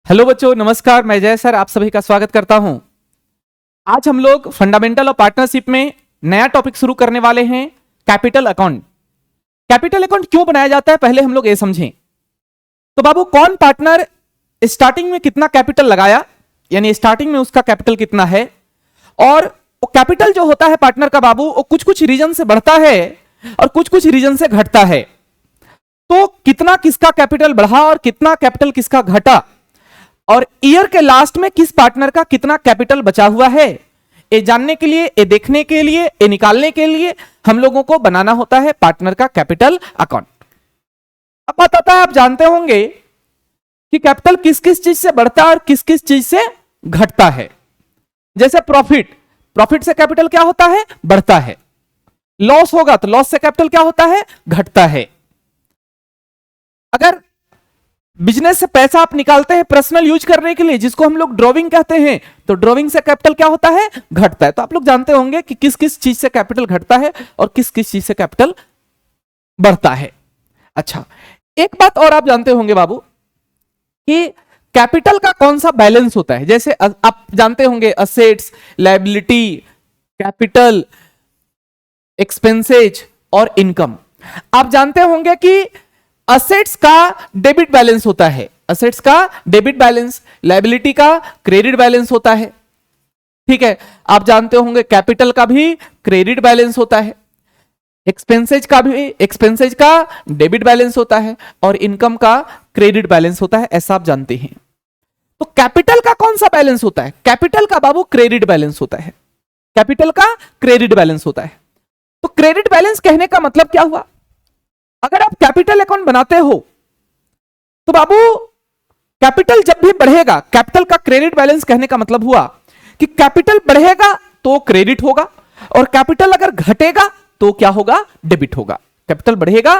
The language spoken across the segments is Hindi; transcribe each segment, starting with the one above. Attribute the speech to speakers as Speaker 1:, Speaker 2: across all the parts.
Speaker 1: हेलो बच्चों, नमस्कार। मैं जय सर आप सभी का स्वागत करता हूं। आज हम लोग फंडामेंटल ऑफ पार्टनरशिप में नया टॉपिक शुरू करने वाले हैं, कैपिटल अकाउंट। कैपिटल अकाउंट क्यों बनाया जाता है पहले हम लोग ये समझें। तो बाबू, कौन पार्टनर स्टार्टिंग में कितना कैपिटल लगाया, यानी स्टार्टिंग में उसका कैपिटल कितना है, और वो कैपिटल जो होता है पार्टनर का बाबू, वो कुछ कुछ रीजन से बढ़ता है और कुछ कुछ रीजन से घटता है। तो कितना किसका कैपिटल बढ़ा और कितना कैपिटल किसका घटा, और ईयर के लास्ट में किस पार्टनर का कितना कैपिटल बचा हुआ है, ये जानने के लिए, ये देखने के लिए, ये निकालने के लिए हम लोगों को बनाना होता है पार्टनर का कैपिटल अकाउंट। अब बात आता है, आप जानते होंगे कि कैपिटल किस किस चीज से बढ़ता है और किस किस चीज से घटता है। जैसे प्रॉफिट से कैपिटल क्या होता है, बढ़ता है। लॉस होगा तो लॉस से कैपिटल क्या होता है, घटता है। अगर बिजनेस से पैसा आप निकालते हैं पर्सनल यूज करने के लिए, जिसको हम लोग ड्रॉविंग कहते हैं, तो ड्रॉविंग से कैपिटल क्या होता है, घटता है। तो आप लोग जानते होंगे कि किस किस चीज से कैपिटल घटता है और किस किस चीज से कैपिटल बढ़ता है। अच्छा, एक बात और आप जानते होंगे बाबू कि कैपिटल का कौन सा बैलेंस होता है। जैसे आप जानते होंगे असेट्स, लायबिलिटी, कैपिटल, एक्सपेंसेज और इनकम। आप जानते होंगे कि असेट्स का डेबिट बैलेंस होता है, असेट्स का डेबिट बैलेंस, लायबिलिटी का क्रेडिट बैलेंस होता है। ठीक है, आप जानते होंगे कैपिटल का भी क्रेडिट बैलेंस होता है, एक्सपेंसेज का डेबिट बैलेंस होता है, और इनकम का क्रेडिट बैलेंस होता है, ऐसा आप जानते हैं। तो कैपिटल का कौन सा बैलेंस होता है, कैपिटल का बाबू क्रेडिट बैलेंस होता है, कैपिटल का क्रेडिट बैलेंस होता है। तो क्रेडिट बैलेंस कहने का मतलब क्या हुआ, अगर आप कैपिटल अकाउंट बनाते हो तो बाबू कैपिटल जब भी बढ़ेगा, कैपिटल का क्रेडिट बैलेंस कहने का मतलब हुआ कि कैपिटल बढ़ेगा तो क्रेडिट होगा, और कैपिटल अगर घटेगा तो क्या होगा, डेबिट होगा। कैपिटल बढ़ेगा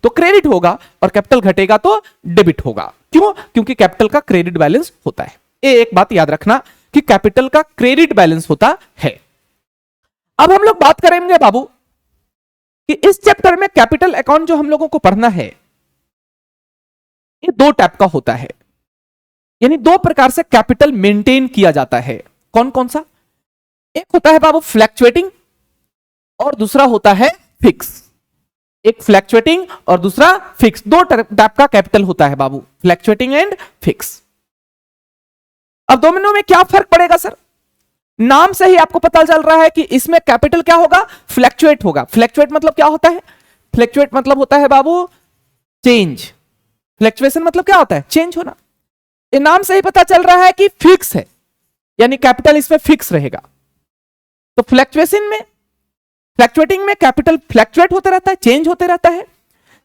Speaker 1: तो क्रेडिट होगा और कैपिटल घटेगा तो डेबिट होगा। क्यों? क्योंकि कैपिटल का क्रेडिट बैलेंस होता है। ये एक बात याद रखना कि कैपिटल का क्रेडिट बैलेंस होता है। अब हम लोग बात करेंगे बाबू कि इस चैप्टर में कैपिटल अकाउंट जो हम लोगों को पढ़ना है, ये दो टाइप का होता है, यानी दो प्रकार से कैपिटल मेंटेन किया जाता है। कौन कौन सा? एक होता है बाबू फ्लैक्चुएटिंग और दूसरा होता है फिक्स। एक फ्लैक्चुएटिंग और दूसरा फिक्स, दो टाइप का कैपिटल होता है बाबू, फ्लैक्चुएटिंग एंड फिक्स। अब दोनों में क्या फर्क पड़ेगा सर? नाम से ही आपको पता चल रहा है कि इसमें कैपिटल क्या होगा, फ्लैक्चुएट होगा। फ्लैक्चुएट मतलब क्या होता है, फ्लैक्चुएट मतलब होता है बाबू चेंज। फ्लैक्चुएशन मतलब क्या होता है, चेंज होना। ये नाम से ही पता चल रहा है कि फिक्स है, यानी कैपिटल इसमें फिक्स रहेगा। तो फ्लैक्चुएटिंग में कैपिटल फ्लैक्चुएट होता रहता है, चेंज होते रहता है,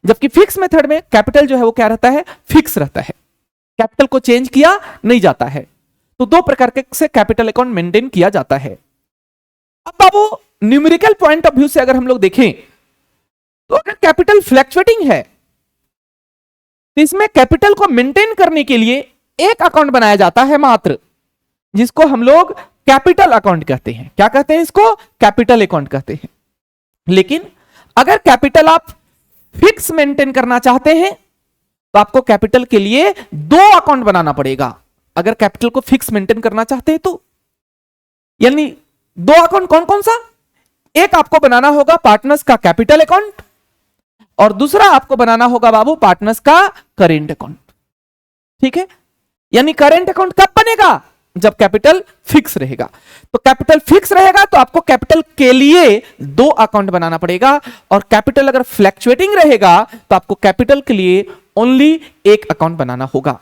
Speaker 1: जबकि फिक्स मेथड में कैपिटल जो है वो क्या रहता है, फिक्स रहता है, कैपिटल को चेंज किया नहीं जाता है। तो दो प्रकार के से कैपिटल अकाउंट मेंटेन किया जाता है। अब बाबू न्यूमेरिकल पॉइंट ऑफ व्यू से अगर हम लोग देखें तो अगर कैपिटल फ्लैक्चुएटिंग है तो इसमें कैपिटल को मेंटेन करने के लिए एक अकाउंट बनाया जाता है मात्र, जिसको हम लोग कैपिटल अकाउंट कहते हैं। क्या कहते हैं इसको? कैपिटल अकाउंट कहते हैं। लेकिन अगर कैपिटल आप फिक्स मेंटेन करना चाहते हैं तो आपको कैपिटल के लिए दो अकाउंट बनाना पड़ेगा। अगर कैपिटल को फिक्स मेंटेन करना चाहते हैं तो, यानी दो अकाउंट कौन कौन सा? एक आपको बनाना होगा पार्टनर्स का कैपिटल अकाउंट और दूसरा आपको बनाना होगा बाबू पार्टनर्स का करेंट अकाउंट। ठीक है, यानी करेंट अकाउंट कब बनेगा? जब कैपिटल फिक्स रहेगा। तो कैपिटल फिक्स रहेगा तो आपको कैपिटल के लिए दो अकाउंट बनाना पड़ेगा, और कैपिटल अगर फ्लैक्चुएटिंग रहेगा तो आपको कैपिटल के लिए ओनली एक अकाउंट बनाना होगा।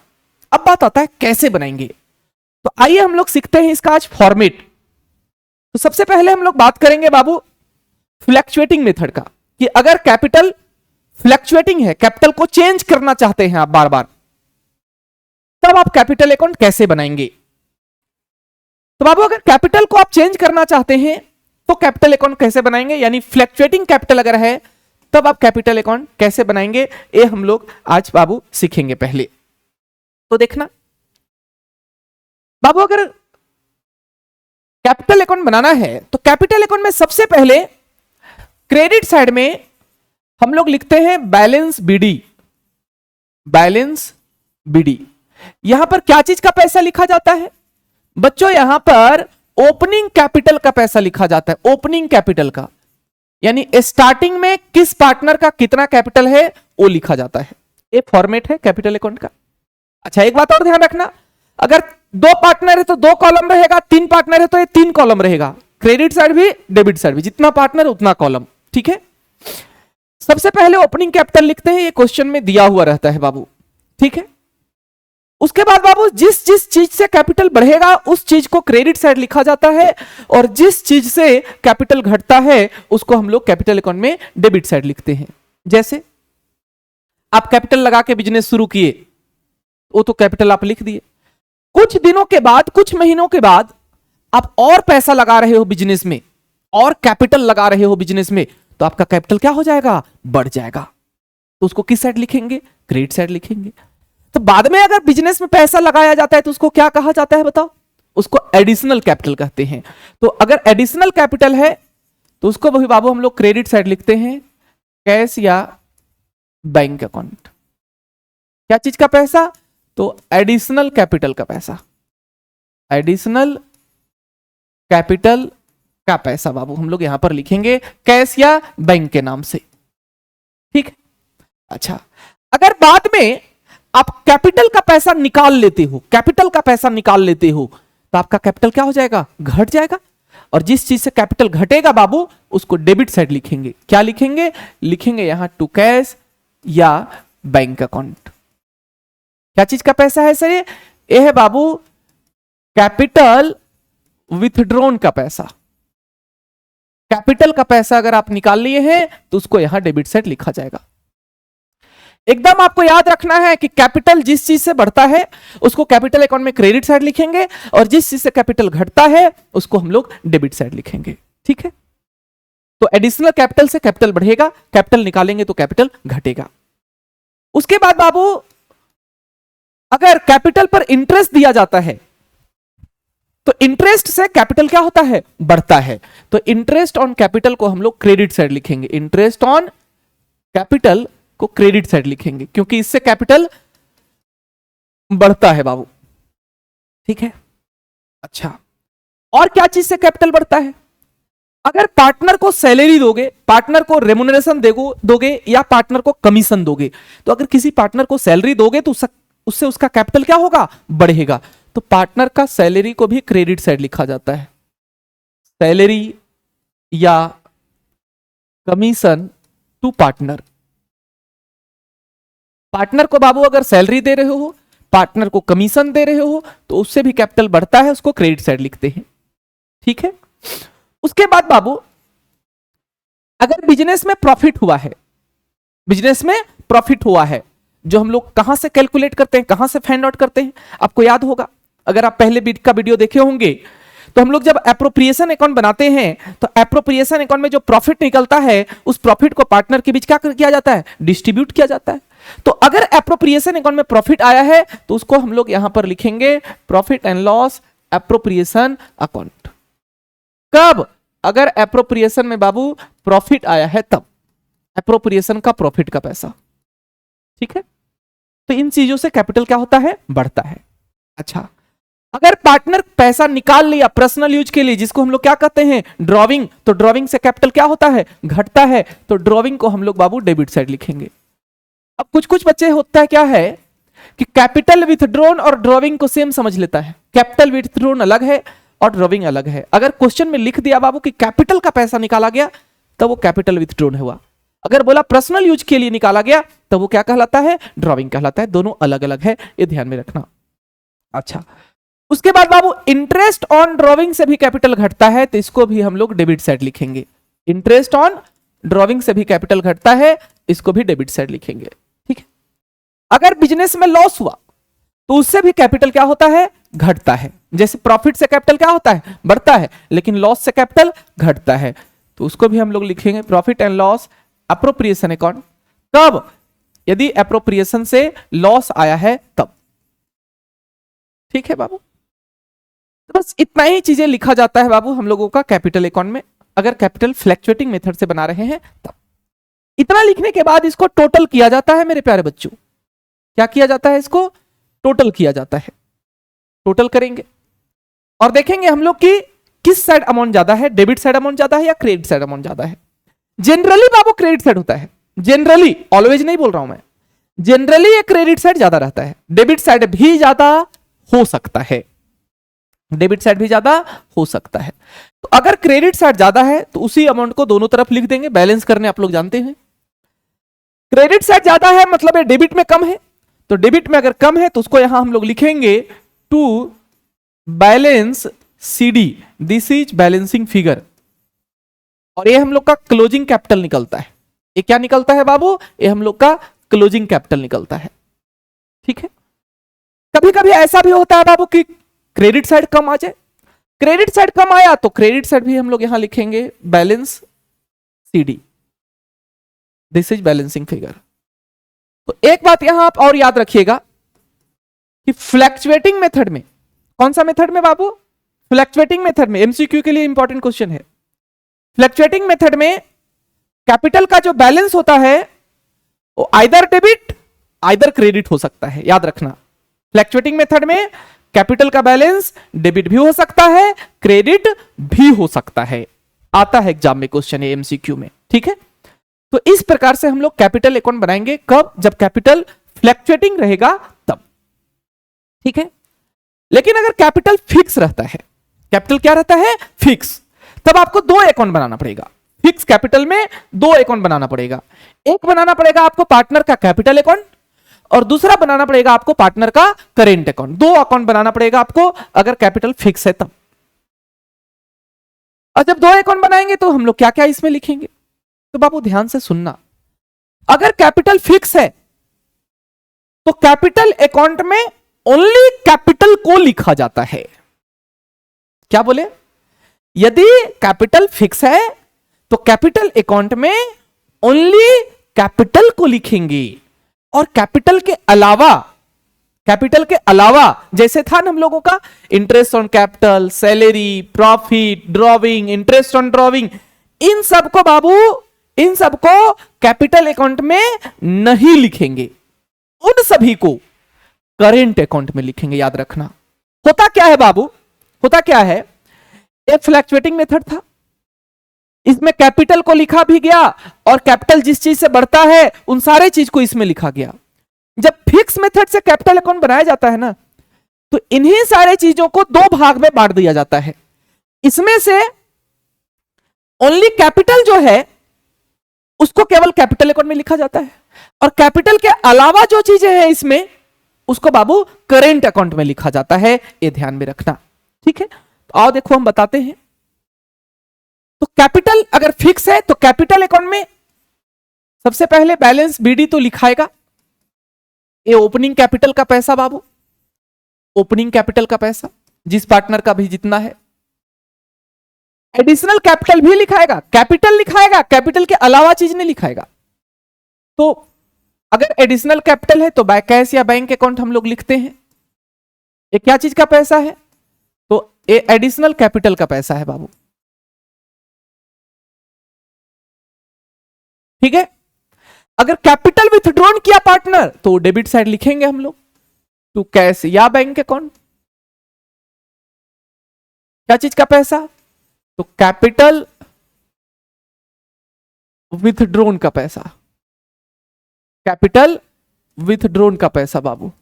Speaker 1: अब बात आता है कैसे बनाएंगे। तो आइए हम लोग सीखते हैं इसका आज फॉर्मेट। तो सबसे पहले हम लोग बात करेंगे बाबू फ्लैक्चुएटिंग मेथड का, कि अगर कैपिटल फ्लैक्चुएटिंग है, कैपिटल को चेंज करना चाहते हैं आप बार बार, तब आप कैपिटल अकाउंट कैसे बनाएंगे। तो बाबू अगर कैपिटल को आप चेंज करना चाहते हैं तो कैपिटल अकाउंट कैसे बनाएंगे, यानी फ्लैक्चुएटिंग कैपिटल अगर है तब आप कैपिटल अकाउंट कैसे बनाएंगे, ये हम लोग आज बाबू सीखेंगे पहले। तो देखना बाबू, अगर कैपिटल अकाउंट बनाना है तो कैपिटल अकाउंट में सबसे पहले क्रेडिट साइड में हम लोग लिखते हैं बैलेंस बीडी, बैलेंस बीडी। यहां पर क्या चीज का पैसा लिखा जाता है बच्चों? यहां पर ओपनिंग कैपिटल का पैसा लिखा जाता है, ओपनिंग कैपिटल का, यानी स्टार्टिंग में किस पार्टनर का कितना कैपिटल है वो लिखा जाता है। ये फॉर्मेट है कैपिटल अकाउंट का। अच्छा, एक बात और ध्यान रखना, अगर 2 पार्टनर है तो 2 कॉलम रहेगा, 3 पार्टनर है तो ये 3 कॉलम रहेगा, क्रेडिट साइड भी डेबिट साइड भी, जितना पार्टनर उतना कॉलम। ठीक है, सबसे पहले ओपनिंग कैपिटल लिखते हैं, ये क्वेश्चन में दिया हुआ रहता है बाबू। ठीक है, उसके बाद बाबू जिस जिस चीज से कैपिटल बढ़ेगा उस चीज को क्रेडिट साइड लिखा जाता है, और जिस चीज से कैपिटल घटता है उसको हम लोग कैपिटल अकाउंट में डेबिट साइड लिखते हैं। जैसे आप कैपिटल लगा के बिजनेस शुरू किए, वो तो कैपिटल आप लिख दिए, कुछ दिनों के बाद, कुछ महीनों के बाद आप और पैसा लगा रहे हो बिजनेस में, और कैपिटल लगा रहे हो बिजनेस में, तो आपका कैपिटल क्या हो जाएगा? बढ़ जाएगा। तो उसको किस साइड लिखेंगे? क्रेडिट साइड लिखेंगे। तो बाद में अगर बिजनेस में पैसा लगाया जाता है तो उसको क्या कहा जाता है बताओ? उसको एडिशनल कैपिटल कहते हैं। तो अगर एडिशनल कैपिटल है तो उसको भी बाबू हम लोग क्रेडिट साइड लिखते हैं, कैश या बैंक अकाउंट। क्या चीज का पैसा? तो एडिशनल कैपिटल का पैसा, एडिशनल कैपिटल का पैसा बाबू हम लोग यहां पर लिखेंगे कैश या बैंक के नाम से। ठीक। अच्छा, अगर बाद में आप कैपिटल का पैसा निकाल लेते हो, कैपिटल का पैसा निकाल लेते हो, तो आपका कैपिटल क्या हो जाएगा? घट जाएगा। और जिस चीज से कैपिटल घटेगा बाबू उसको डेबिट साइड लिखेंगे। क्या लिखेंगे? लिखेंगे यहां टू कैश या बैंक अकाउंट। क्या चीज का पैसा है सर? ये है बाबू कैपिटल विथड्रॉन का पैसा। कैपिटल का पैसा अगर आप निकाल लिए हैं तो उसको यहां डेबिट साइड लिखा जाएगा। एकदम आपको याद रखना है कि कैपिटल जिस चीज से बढ़ता है उसको कैपिटल अकाउंट में क्रेडिट साइड लिखेंगे, और जिस चीज से कैपिटल घटता है उसको हम लोग डेबिट साइड लिखेंगे। ठीक है, तो एडिशनल कैपिटल से कैपिटल बढ़ेगा, कैपिटल निकालेंगे तो कैपिटल घटेगा। उसके बाद बाबू अगर कैपिटल पर इंटरेस्ट दिया जाता है तो इंटरेस्ट से कैपिटल क्या होता है? बढ़ता है। तो इंटरेस्ट ऑन कैपिटल को हम लोग क्रेडिट साइड लिखेंगे, इंटरेस्ट ऑन कैपिटल को क्रेडिट साइड लिखेंगे, क्योंकि इससे कैपिटल बढ़ता है बाबू। ठीक है। अच्छा, और क्या चीज से कैपिटल बढ़ता है? अगर पार्टनर को सैलरी दोगे, पार्टनर को रेमुनरेशन दोगे या पार्टनर को कमीशन दोगे, तो अगर किसी पार्टनर को सैलरी दोगे तो उससे उसका कैपिटल क्या होगा? बढ़ेगा। तो पार्टनर का सैलरी को भी क्रेडिट साइड लिखा जाता है, सैलरी या कमीशन टू पार्टनर। पार्टनर को बाबू अगर सैलरी दे रहे हो, पार्टनर को कमीशन दे रहे हो, तो उससे भी कैपिटल बढ़ता है, उसको क्रेडिट साइड लिखते हैं। ठीक है। उसके बाद बाबू अगर बिजनेस में प्रॉफिट हुआ है, बिजनेस में प्रॉफिट हुआ है, जो हम लोग कहां से कैलकुलेट करते हैं, कहां से फाइंड आउट करते हैं, आपको याद होगा। अगर आप पहले बीट का वीडियो देखे होंगे तो हम लोग जब एप्रोप्रिएशन अकाउंट बनाते हैं तो एप्रोप्रिएशन अकाउंट में जो प्रॉफिट निकलता है उस प्रॉफिट को पार्टनर के बीच क्या किया जाता है? डिस्ट्रीब्यूट किया जाता है। तो अगर एप्रोप्रिएशन अकाउंट में प्रॉफिट आया है तो उसको हम लोग यहां पर लिखेंगे profit and loss appropriation account. कब? अगर एप्रोप्रिएशन में बाबू प्रॉफिट आया है तब, एप्रोप्रिएशन का प्रॉफिट का पैसा। ठीक है, तो इन चीजों से कैपिटल क्या होता है? बढ़ता है। अच्छा, अगर पार्टनर पैसा निकाल लिया पर्सनल यूज के लिए, जिसको हम लोग क्या कहते हैं? ड्रॉविंग, तो ड्रॉविंग से कैपिटल क्या होता है? घटता है। तो ड्रॉविंग को हम लोग बाबू डेबिट साइड लिखेंगे। अब कुछ कुछ बच्चे होता है क्या है कि कैपिटल विथड्रॉन और ड्रॉविंग को सेम समझ लेता है। कैपिटल विथड्रॉन अलग है और ड्रॉविंग अलग है। अगर क्वेश्चन में लिख दिया बाबू कि कैपिटल का पैसा निकाला गया तब वो कैपिटल विथड्रॉन हुआ, अगर बोला पर्सनल यूज के लिए निकाला गया तब वो क्या कहलाता है? ड्रॉविंग कहलाता है। दोनों अलग अलग है, ये ध्यान में रखना। अच्छा, उसके बाद बाबू इंटरेस्ट ऑन ड्रॉविंग से भी कैपिटल घटता है, तो इसको भी हम लोग डेबिट साइड लिखेंगे। इंटरेस्ट ऑन ड्रॉविंग से भी कैपिटल घटता है, इसको भी डेबिट साइड लिखेंगे। ठीक है। अगर बिजनेस में लॉस हुआ तो उससे भी कैपिटल क्या होता है? घटता है। जैसे प्रॉफिट से कैपिटल क्या होता है? बढ़ता है, लेकिन लॉस से कैपिटल घटता है, तो उसको भी हम लोग लिखेंगे profit and loss appropriation account. कब? यदि एप्रोप्रिएशन से लॉस आया है तब। ठीक है बाबू, तो बस इतना ही चीजें लिखा जाता है बाबू हम लोगों का कैपिटल अकाउंट में, अगर कैपिटल फ्लैक्चुएटिंग मेथड से बना रहे हैं तब। इतना लिखने के बाद इसको टोटल किया जाता है मेरे प्यारे बच्चों। क्या किया जाता है? इसको टोटल किया जाता है। टोटल करेंगे और देखेंगे हम लोग कि किस साइड अमाउंट ज्यादा है, डेबिट साइड अमाउंट ज्यादा है या क्रेडिट साइड अमाउंट ज्यादा है। जनरली बाबू क्रेडिट साइड होता है, जनरली, ऑलवेज नहीं बोल रहा हूं मैं, जनरली ये क्रेडिट साइड ज्यादा रहता है। डेबिट साइड भी ज्यादा हो सकता है, डेबिट साइड भी ज्यादा हो सकता है। तो अगर क्रेडिट साइड ज्यादा है तो उसी अमाउंट को दोनों तरफ लिख देंगे, बैलेंस करने आप लोग जानते हैं। क्रेडिट साइड ज्यादा है मतलब ये डेबिट में कम है, तो डेबिट में अगर कम है तो उसको यहां हम लोग लिखेंगे to balance c d, this is balancing figure, और ये हम लोग का क्लोजिंग कैपिटल निकलता है। ये क्या निकलता है बाबू, ये हम लोग का क्लोजिंग कैपिटल निकलता है। ठीक है, कभी कभी ऐसा भी होता है बाबू कि क्रेडिट साइड कम आ जाए, क्रेडिट साइड कम आया तो क्रेडिट साइड भी हम लोग यहां लिखेंगे balance c d, this is balancing figure. तो एक बात यहां आप और याद रखिएगा कि फ्लैक्चुएटिंग मेथड में, कौन सा मेथड में बाबू, फ्लैक्चुएटिंग मेथड में, एमसीक्यू के लिए इंपॉर्टेंट क्वेश्चन है। फ्लैक्चुएटिंग मेथड में कैपिटल का जो बैलेंस होता है वो आइदर डेबिट आइदर क्रेडिट हो सकता है, याद रखना। फ्लैक्चुएटिंग मेथड में कैपिटल का बैलेंस डेबिट भी हो सकता है, क्रेडिट भी हो सकता है, आता है एग्जाम में क्वेश्चन है एमसीक्यू में। ठीक है, तो इस प्रकार से हम लोग कैपिटल अकाउंट बनाएंगे, कब, जब कैपिटल फ्लैक्चुएटिंग रहेगा तब। ठीक है, लेकिन अगर कैपिटल फिक्स रहता है, कैपिटल क्या रहता है, फिक्स, तब आपको दो अकाउंट बनाना पड़ेगा। फिक्स कैपिटल में दो अकाउंट बनाना पड़ेगा, एक बनाना पड़ेगा आपको पार्टनर का कैपिटल अकाउंट और दूसरा बनाना पड़ेगा आपको पार्टनर का करेंट अकाउंट। दो अकाउंट बनाना पड़ेगा आपको अगर कैपिटल फिक्स है तब। और जब दो अकाउंट बनाएंगे तो हम लोग क्या क्या इसमें लिखेंगे, तो बाबू ध्यान से सुनना। अगर कैपिटल फिक्स है तो कैपिटल अकाउंट में ओनली कैपिटल को लिखा जाता है। क्या बोले, यदि कैपिटल फिक्स है तो कैपिटल अकाउंट में ओनली कैपिटल को लिखेंगे और कैपिटल के अलावा जैसे था ना हम लोगों का interest on capital, salary, profit, drawing, interest on drawing, इन सबको बाबू, इन सबको कैपिटल अकाउंट में नहीं लिखेंगे, उन सभी को करेंट अकाउंट में लिखेंगे, याद रखना। होता क्या है बाबू, होता क्या है, एक फ्लैक्चुएटिंग मेथड था, इसमें कैपिटल को लिखा भी गया और कैपिटल जिस चीज से बढ़ता है उन सारे चीज को इसमें लिखा गया। जब फिक्स मेथड से कैपिटल अकाउंट बनाया जाता है ना, तो इन्हीं सारे चीजों को दो भाग में बांट दिया जाता है। इसमें से ओनली कैपिटल जो है उसको केवल कैपिटल अकाउंट में लिखा जाता है और कैपिटल के अलावा जो चीजें हैं इसमें उसको बाबू करेंट अकाउंट में लिखा जाता है, ये ध्यान में रखना। ठीक है, तो आओ देखो हम बताते हैं। तो कैपिटल अगर फिक्स है तो कैपिटल अकाउंट में सबसे पहले बैलेंस बीडी तो लिखाएगा, ये ओपनिंग कैपिटल का पैसा बाबू, ओपनिंग कैपिटल का पैसा जिस पार्टनर का भी जितना है। एडिशनल कैपिटल भी लिखाएगा, कैपिटल लिखाएगा, कैपिटल के अलावा चीज नहीं लिखाएगा। तो अगर एडिशनल कैपिटल है तो बाय कैश या बैंक अकाउंट हम लोग लिखते हैं। ये क्या चीज का पैसा है, तो ये एडिशनल कैपिटल का पैसा है बाबू। ठीक है, अगर कैपिटल विथड्रॉन किया पार्टनर तो डेबिट साइड लिखेंगे हम लोग टू कैश या बैंक अकाउंट। क्या चीज का पैसा, तो कैपिटल विथड्रॉन का पैसा, कैपिटल विथड्रॉन का पैसा बाबू।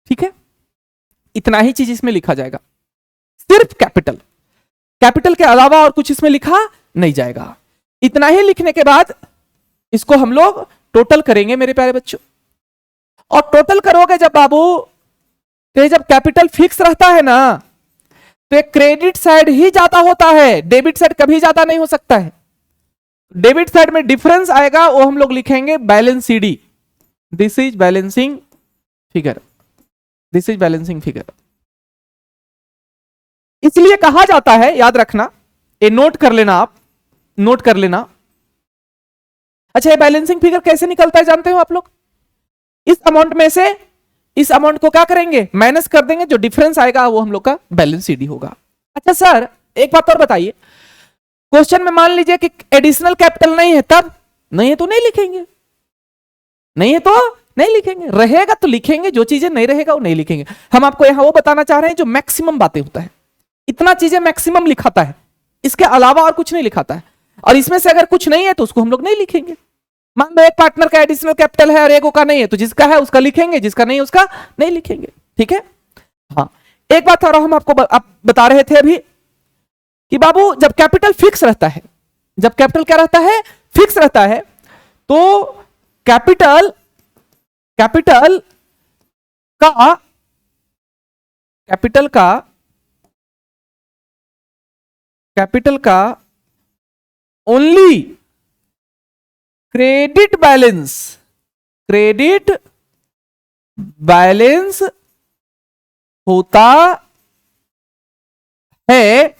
Speaker 1: ठीक है, इतना ही चीज इसमें लिखा जाएगा, सिर्फ कैपिटल, कैपिटल के अलावा और कुछ इसमें लिखा नहीं जाएगा। इतना ही लिखने के बाद इसको हम लोग टोटल करेंगे मेरे प्यारे बच्चों। और टोटल करोगे जब बाबू, तो जब कैपिटल फिक्स रहता है ना तो क्रेडिट साइड ही ज्यादा होता है, डेबिट साइड कभी ज्यादा नहीं हो सकता है। डेबिट साइड में डिफरेंस आएगा, वो हम लोग लिखेंगे balance c d, this is balancing figure, this is balancing figure. इसलिए कहा जाता है, याद रखना, ये नोट कर लेना, आप नोट कर लेना। अच्छा, ये बैलेंसिंग फिगर कैसे निकलता है जानते हो आप लोग, इस अमाउंट में से इस अमाउंट को क्या करेंगे, माइनस कर देंगे, जो डिफरेंस आएगा वो हम लोग का बैलेंस सीडी होगा। अच्छा सर एक बात और बताइए, क्वेश्चन में मान लीजिए कि एडिशनल कैपिटल नहीं है, तब नहीं है तो नहीं लिखेंगे, नहीं है तो नहीं लिखेंगे, रहेगा तो लिखेंगे, जो चीजें नहीं रहेगा वो नहीं लिखेंगे। हम आपको यहां वो बताना चाह रहे हैं जो मैक्सिमम बातें होता है, इतना चीजें मैक्सिमम लिखाता है, इसके अलावा और कुछ नहीं लिखाता है। और इसमें से अगर कुछ नहीं है तो उसको हम लोग नहीं लिखेंगे। मान लो एक पार्टनर का एडिशनल कैपिटल है और एक का नहीं है, तो जिसका है उसका लिखेंगे, जिसका नहीं है उसका नहीं लिखेंगे। ठीक है। हाँ, एक बात और हम आपको बता रहे थे अभी कि बाबू जब कैपिटल फिक्स रहता है, जब कैपिटल क्या रहता है, फिक्स रहता है, तो कैपिटल कैपिटल का कैपिटल का कैपिटल का ओनली क्रेडिट बैलेंस होता है।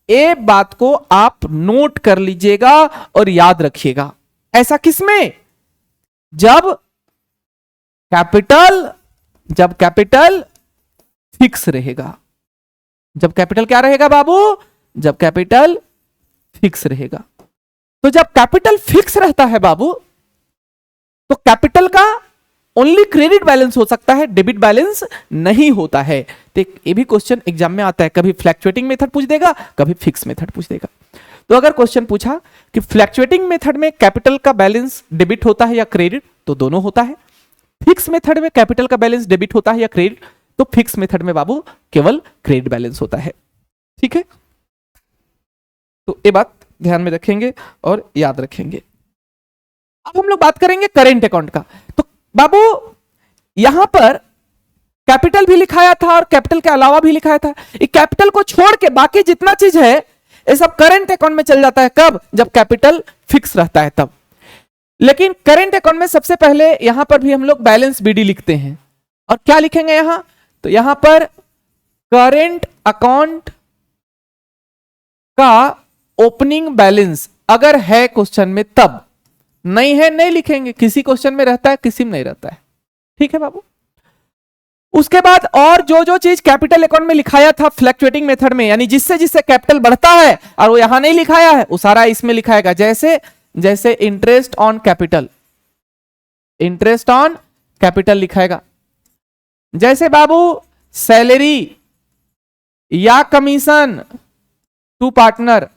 Speaker 1: ये बात को आप नोट कर लीजिएगा और याद रखिएगा। ऐसा किसमें? जब कैपिटल फिक्स रहेगा। जब कैपिटल क्या रहेगा बाबू? जब कैपिटल फिक्स रहेगा। तो जब कैपिटल फिक्स रहता है बाबू, तो कैपिटल का ओनली क्रेडिट बैलेंस हो सकता है, डेबिट बैलेंस नहीं होता है। तो ये भी क्वेश्चन एग्जाम में आता है, कभी फ्लैक्चुएटिंग मेथड पूछ देगा, कभी फिक्स मेथड पूछ देगा। तो अगर क्वेश्चन पूछा कि फ्लैक्चुएटिंग मेथड में कैपिटल का बैलेंस डेबिट होता है या क्रेडिट, तो दोनों होता है। फिक्स मेथड में कैपिटल का बैलेंस डेबिट होता है या क्रेडिट, तो फिक्स मेथड में बाबू केवल क्रेडिट बैलेंस होता है। ठीक है, तो ये बात ध्यान में रखेंगे और याद रखेंगे। अब हम लोग बात करेंगे करेंट अकाउंट का। तो बाबू यहां पर कैपिटल भी लिखाया था और कैपिटल के अलावा भी लिखाया था। कैपिटल को छोड़ के बाकी जितना चीज है ये सब करेंट अकाउंट में चल जाता है। कब? जब कैपिटल फिक्स रहता है तब। लेकिन करेंट अकाउंट में सबसे पहले यहां पर भी हम लोग बैलेंस बीडी लिखते हैं। और क्या लिखेंगे यहां? तो यहां पर करेंट अकाउंट का ओपनिंग बैलेंस अगर है क्वेश्चन में तब, नहीं है नहीं लिखेंगे। किसी क्वेश्चन में रहता है, किसी में नहीं रहता है। ठीक है बाबू। उसके बाद और जो जो चीज कैपिटल अकाउंट में लिखाया था फ्लक्चुएटिंग मेथड में, यानी जिससे जिससे कैपिटल बढ़ता है और वो यहां नहीं लिखाया है, वो सारा इसमें लिखाएगा। जैसे जैसे interest on capital, interest on capital लिखाएगा। जैसे बाबू सैलरी या कमीशन टू पार्टनर,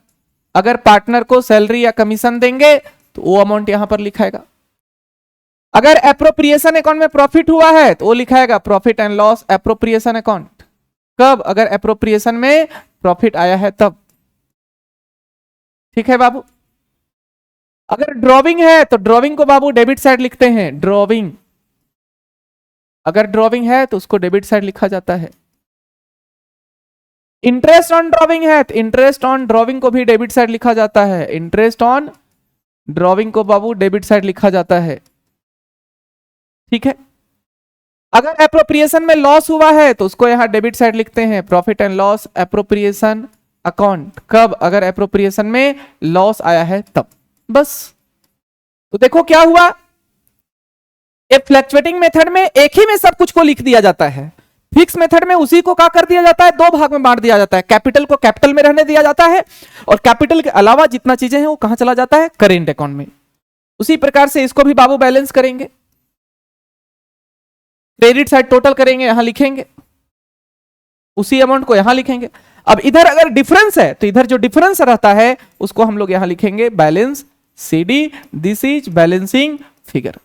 Speaker 1: अगर पार्टनर को सैलरी या कमीशन देंगे तो वो अमाउंट यहां पर लिखाएगा। अगर एप्रोप्रिएशन अकाउंट में प्रॉफिट हुआ है तो वो लिखाएगा profit and loss appropriation account. कब? अगर एप्रोप्रिएशन में प्रॉफिट आया है तब। ठीक है बाबू। अगर ड्रॉविंग है तो ड्रॉविंग को बाबू डेबिट साइड लिखते हैं। ड्रॉविंग, अगर ड्रॉविंग है तो उसको डेबिट साइड लिखा जाता है। इंटरेस्ट ऑन ड्रॉविंग है तो इंटरेस्ट ऑन ड्रॉविंग को भी डेबिट साइड लिखा जाता है। इंटरेस्ट ऑन ड्रॉविंग को बाबू डेबिट साइड लिखा जाता है। ठीक है। अगर एप्रोप्रिएशन में लॉस हुआ है तो उसको यहां डेबिट साइड लिखते हैं, profit and loss appropriation account. कब? अगर एप्रोप्रिएशन में लॉस आया है तब। बस। तो देखो क्या हुआ, एक फ्लक्चुएटिंग मेथड में एक ही में सब कुछ को लिख दिया जाता है। फिक्स मेथड में उसी को क्या कर दिया जाता है, दो भाग में बांट दिया जाता है। कैपिटल को कैपिटल में रहने दिया जाता है और कैपिटल के अलावा जितना चीजें हैं वो कहां चला जाता है, करेंट अकाउंट में। उसी प्रकार से इसको भी बाबू बैलेंस करेंगे। क्रेडिट साइड टोटल करेंगे, यहां लिखेंगे, उसी अमाउंट को यहां लिखेंगे। अब इधर अगर डिफरेंस है तो इधर जो डिफरेंस रहता है उसको हम लोग यहां लिखेंगे balance c d. This is balancing figure.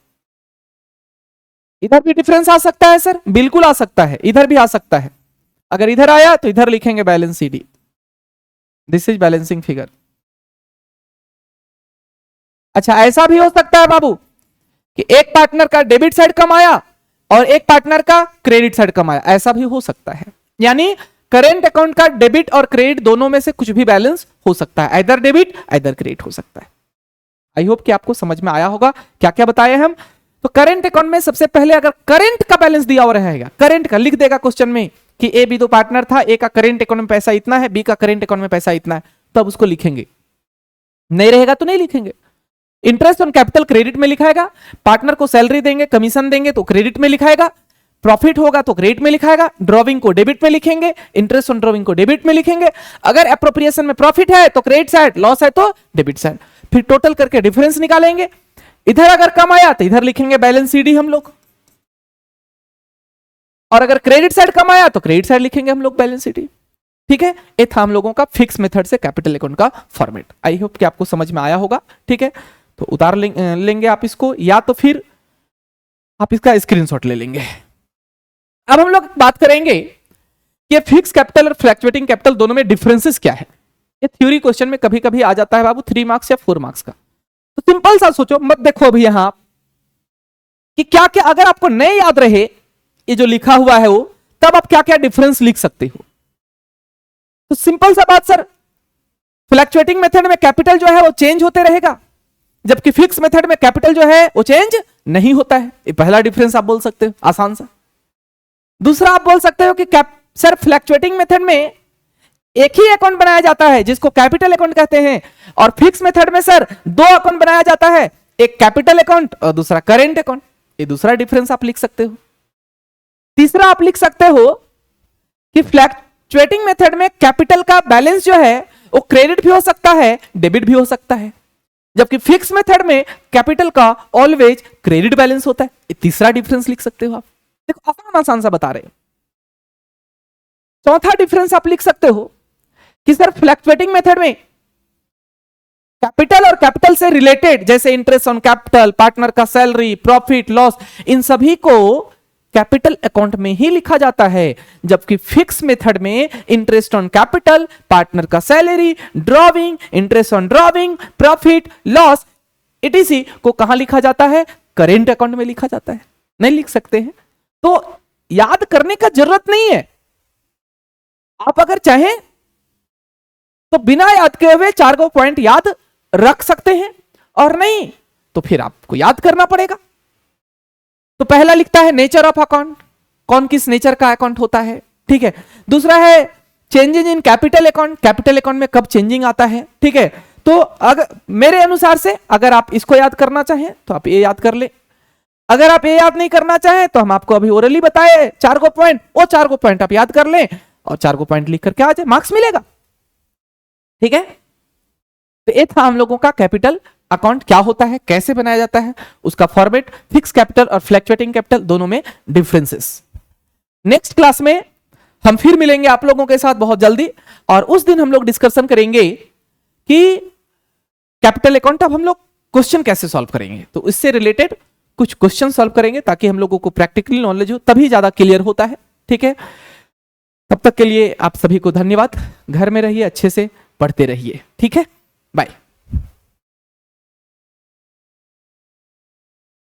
Speaker 1: इधर भी डिफरेंस आ सकता है सर, बिल्कुल आ सकता है, इधर भी आ सकता है। अगर इधर आया तो इधर लिखेंगे balance c d. This is balancing figure. अच्छा, ऐसा भी हो सकता है बाबू कि एक पार्टनर का डेबिट साइड कम आया और एक पार्टनर का क्रेडिट साइड कम आया, ऐसा भी हो सकता है। यानी करेंट अकाउंट का डेबिट और क्रेडिट दोनों में से कुछ भी बैलेंस हो सकता है, आइदर डेबिट आइदर क्रेडिट हो सकता है। आई होप कि आपको समझ में आया होगा क्या क्या बताए हम। तो करेंट अकाउंट में सबसे पहले अगर करेंट का बैलेंस दिया हुआ रहेगा, करेंट का लिख देगा क्वेश्चन में कि ए बी दो पार्टनर था, ए का करेंट अकाउंट में पैसा इतना है, बी का करेंट अकाउंट में पैसा इतना है, तब उसको लिखेंगे। नहीं रहेगा तो नहीं लिखेंगे। इंटरेस्ट ऑन कैपिटल क्रेडिट में लिखाएगा, पार्टनर को सैलरी देंगे कमीशन देंगे तो क्रेडिट में लिखाएगा, प्रॉफिट होगा तो क्रेडिट में लिखाएगा, ड्रॉविंग को डेबिट में लिखेंगे, इंटरेस्ट ऑन ड्रॉविंग को डेबिट में लिखेंगे। अगर एप्रोप्रिएशन में प्रॉफिट है तो क्रेडिट साइड, लॉस है तो डेबिट साइड। फिर टोटल करके डिफरेंस निकालेंगे। इधर अगर कम आया तो इधर लिखेंगे बैलेंस सीडी हम लोग। और अगर क्रेडिट साइड कम आया तो क्रेडिट साइड लिखेंगे हम लोग बैलेंस शीट। ठीक है, ये था हम लोगों का फिक्स मेथड से कैपिटल अकाउंट का फॉर्मेट। आई होप कि आपको समझ में आया होगा। ठीक है, तो उतार लेंगे आप इसको, या तो फिर आप इसका स्क्रीनशॉट ले लेंगे। अब हम लोग बात करेंगे कि फिक्स कैपिटल और फ्लक्चुएटिंग कैपिटल दोनों में डिफरेंसेस क्या है। ये थ्योरी क्वेश्चन में कभी कभी आ जाता है बाबू, 3 मार्क्स या 4 मार्क्स का। तो सिंपल सा सोचो, मत देखो अभी यहां कि क्या क्या, अगर आपको नहीं याद रहे ये जो लिखा हुआ है वो, तब आप क्या क्या डिफरेंस लिख सकते हो। तो सिंपल सा बात सर, फ्लक्चुएटिंग मेथड में कैपिटल जो है वो चेंज होते रहेगा, जबकि फिक्स मेथड में कैपिटल जो है वो चेंज नहीं होता है। ये पहला डिफरेंस आप बोल सकते हो, आसान सा। दूसरा आप बोल सकते हो कि सर फ्लक्चुएटिंग मेथड में एक ही अकाउंट बनाया जाता है जिसको कैपिटल अकाउंट कहते हैं, और फिक्स मेथड में सर 2 अकाउंट बनाया जाता है, एक कैपिटल अकाउंट और दूसरा करेंट अकाउंट। ये दूसरा डिफरेंस आप लिख सकते हो। तीसरा आप लिख सकते हो कि फ्लक्चुएटिंग मेथड में कैपिटल का बैलेंस जो है वो क्रेडिट भी हो सकता है, डेबिट भी हो सकता है, जबकि फिक्स मेथड में कैपिटल का ऑलवेज क्रेडिट बैलेंस होता है। ये तीसरा डिफरेंस लिख सकते हो आप। देखो आसान आसान सा बता रहे हैं। चौथा डिफरेंस आप लिख सकते हो कि सर फ्लक्चुएटिंग मेथड में कैपिटल और कैपिटल से रिलेटेड जैसे इंटरेस्ट ऑन कैपिटल, पार्टनर का सैलरी, प्रॉफिट लॉस, इन सभी को कैपिटल अकाउंट में ही लिखा जाता है, जबकि फिक्स मेथड में इंटरेस्ट ऑन कैपिटल, पार्टनर का salary, drawing, interest on drawing, profit loss etc. को कहां लिखा जाता है, करेंट अकाउंट में लिखा जाता है। नहीं लिख सकते हैं तो याद करने का जरूरत नहीं है। आप अगर चाहें तो बिना याद किए हुए 4 को पॉइंट याद रख सकते हैं, और नहीं तो फिर आपको याद करना पड़ेगा। तो पहला लिखता है नेचर ऑफ अकाउंट, कौन किस नेचर का अकाउंट होता है। ठीक है, दूसरा है changes in capital account, capital account में कब चेंजिंग आता है। ठीक है, तो अगर मेरे अनुसार से अगर आप इसको याद करना चाहें तो आप ये याद कर ले, अगर आप ये याद नहीं करना चाहें तो हम आपको अभी ओरली बताए 4 को पॉइंट, वो 4 को पॉइंट आप याद कर ले और 4 को पॉइंट लिख करके आ जाए, मार्क्स मिलेगा। ठीक है, तो ये था हम लोगों का कैपिटल अकाउंट क्या होता है, कैसे बनाया जाता है, उसका फॉर्मेट, फिक्स कैपिटल और फ्लक्चुएटिंग कैपिटल दोनों में डिफरेंसेस। नेक्स्ट क्लास में हम फिर मिलेंगे आप लोगों के साथ बहुत जल्दी, और उस दिन हम लोग डिस्कशन करेंगे कि कैपिटल अकाउंट अब हम लोग क्वेश्चन कैसे सॉल्व करेंगे। तो इससे रिलेटेड कुछ क्वेश्चन सॉल्व करेंगे ताकि हम लोगों को प्रैक्टिकली नॉलेज हो, तभी ज्यादा क्लियर होता है। ठीक है, तब तक के लिए आप सभी को धन्यवाद। घर में रहिए, अच्छे से पढ़ते रहिए। ठीक है, बाय।